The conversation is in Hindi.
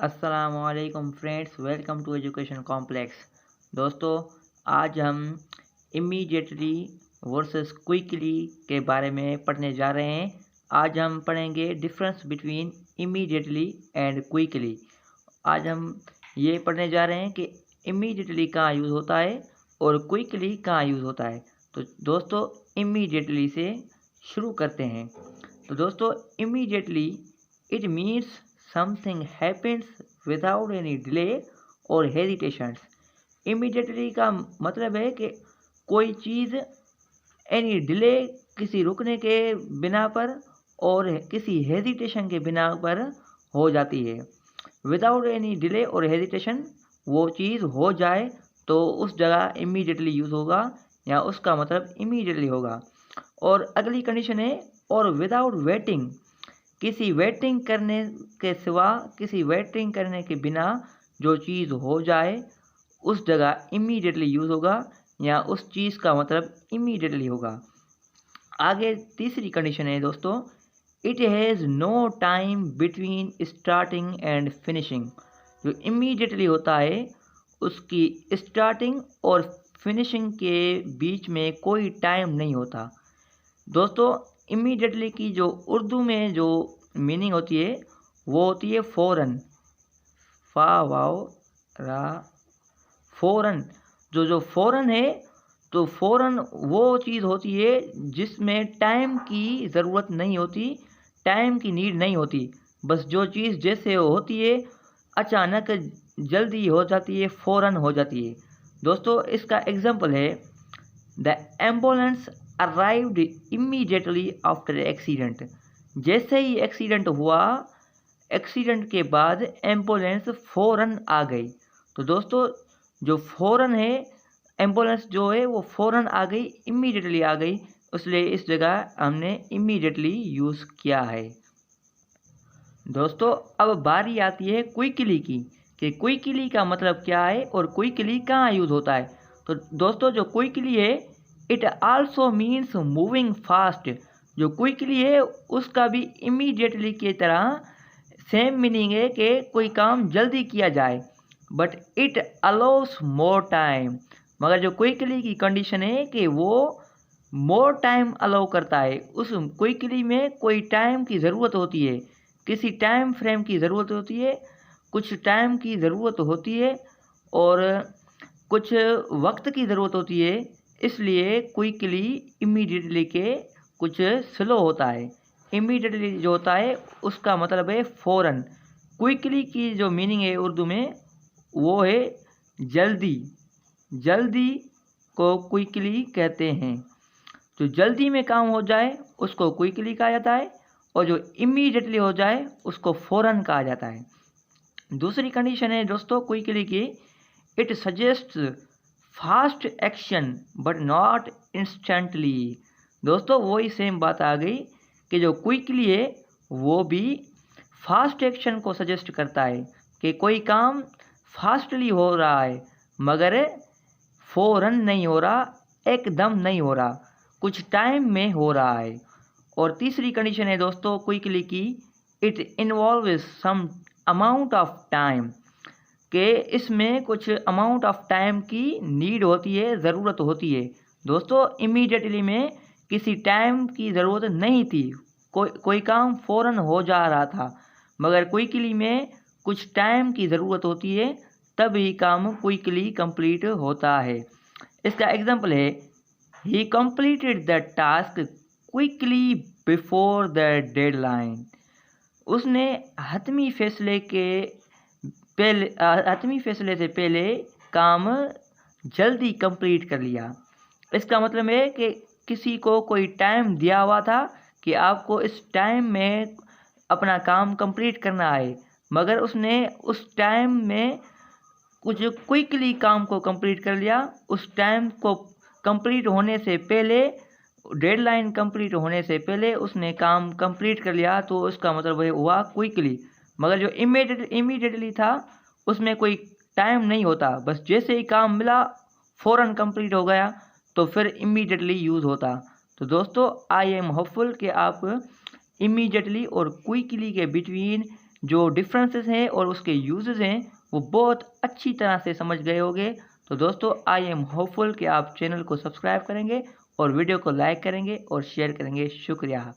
अस्सलामुअलैकुम friends, welcome to education complex. दोस्तों, आज हम इमीडिएटली वर्सेस क्विकली के बारे में पढ़ने जा रहे हैं। आज हम पढ़ेंगे difference between immediately and quickly. आज हम ये पढ़ने जा रहे हैं कि इमीडिएटली कहाँ यूज़ होता है और क्विकली कहाँ यूज़ होता है। तो दोस्तों, इमीडिएटली से शुरू करते हैं। तो दोस्तों, immediately it means something happens without any delay और हेजिटेशंस। इमीडिएटली का मतलब है कि कोई चीज़ एनी डिले, किसी रुकने के बिना पर और किसी हेजिटेशन के बिना पर हो जाती है। विदाउट एनी डिले और हेजिटेशन वो चीज़ हो जाए तो उस जगह इमीडिएटली यूज़ होगा या उसका मतलब इमीडिएटली होगा। और अगली कंडीशन है और विदाउट वेटिंग, किसी वेटिंग करने के सिवा, किसी वेटिंग करने के बिना जो चीज़ हो जाए उस जगह इमीडिएटली यूज़ होगा या उस चीज़ का मतलब इमीडिएटली होगा। आगे तीसरी कंडीशन है दोस्तों, it has no time between starting and finishing. जो इमीडिएटली होता है उसकी स्टार्टिंग और फिनिशिंग के बीच में कोई टाइम नहीं होता। दोस्तों, इमीडिएटली की जो उर्दू में जो मीनिंग होती है वो होती है फ़ौरन। फा वाओ रा फ़ौरन। जो फ़ौरन है तो फ़ौरन वो चीज़ होती है जिसमें टाइम की ज़रूरत नहीं होती, टाइम की नीड नहीं होती। बस जो चीज़ जैसे होती है अचानक जल्दी हो जाती है, फ़ौरन हो जाती है। दोस्तों, इसका एग्जांपल है the ambulance arrived immediately after accident. जैसे ही एक्सीडेंट हुआ, एक्सीडेंट के बाद एम्बुलेंस फ़ौरन आ गई। तो दोस्तों, जो फ़ौरन है, एम्बुलेंस जो है वो फ़ौरन आ गई, इमीडिएटली आ गई, इसलिए इस जगह हमने इमीडिएटली यूज़ किया है। दोस्तों, अब बारी आती है क्विकली की कि क्विकली का मतलब क्या है और क्विकली कहाँ यूज़ होता है। तो दोस्तों, जो क्विकली है it also means moving fast. जो क्विकली है उसका भी इमीडिएटली की तरह सेम मीनिंग है कि कोई काम जल्दी किया जाए, but it allow us more time. मगर जो क्विकली की कंडीशन है कि वो मोर टाइम अलाउ करता है। उस क्विकली में कोई टाइम की ज़रूरत होती है, किसी टाइम फ्रेम की ज़रूरत होती है, कुछ टाइम की ज़रूरत होती है और कुछ वक्त की ज़रूरत होती है। इसलिए क्विकली इमीडिएटली के कुछ स्लो होता है। इमीडिएटली जो होता है उसका मतलब है फ़ौरन। क्विकली की जो मीनिंग है उर्दू में वो है जल्दी। जल्दी को क्विकली कहते हैं। जो जल्दी में काम हो जाए उसको क्विकली कहा जाता है और जो इमीडिएटली हो जाए उसको फ़ौरन कहा जाता है। दूसरी कंडीशन है दोस्तों क्विकली की, it suggest fast action but not instantly. दोस्तों, वही सेम बात आ गई कि जो क्विकली है वो भी फास्ट एक्शन को सजेस्ट करता है कि कोई काम फास्टली हो रहा है मगर फ़ौरन नहीं हो रहा, एकदम नहीं हो रहा, कुछ टाइम में हो रहा है। और तीसरी कंडीशन है दोस्तों क्विकली की, it involves some amount of time, कि इसमें कुछ अमाउंट ऑफ टाइम की नीड होती है, ज़रूरत होती है। दोस्तों, इमीडिएटली में किसी टाइम की ज़रूरत नहीं थी, कोई काम फ़ौरन हो जा रहा था, मगर क्विकली में कुछ टाइम की ज़रूरत होती है, तभी काम क्विकली कंप्लीट होता है। इसका एग्जांपल है, ही completed the task quickly before the deadline. उसने हतमी फैसले से पहले काम जल्दी कंप्लीट कर लिया। इसका मतलब है कि किसी को कोई टाइम दिया हुआ था कि आपको इस टाइम में अपना काम कंप्लीट करना है, मगर उसने उस टाइम में कुछ क्विकली काम को कंप्लीट कर लिया। उस टाइम को कंप्लीट होने से पहले, डेडलाइन कंप्लीट होने से पहले उसने काम कंप्लीट कर लिया, तो उसका मतलब हुआ क्विकली। मगर जो इमीडिएटली था उसमें कोई टाइम नहीं होता, बस जैसे ही काम मिला फ़ौरन कंप्लीट हो गया, तो फिर इमीडिएटली यूज़ होता। तो दोस्तों, आई एम होपफुल कि आप इमीडिएटली और क्विकली के बिटवीन जो डिफरेंसेस हैं और उसके यूजेस हैं वो बहुत अच्छी तरह से समझ गए होंगे। तो दोस्तों आई एम होपफुल कि आप चैनल को सब्सक्राइब करेंगे और वीडियो को लाइक करेंगे और शेयर करेंगे। शुक्रिया।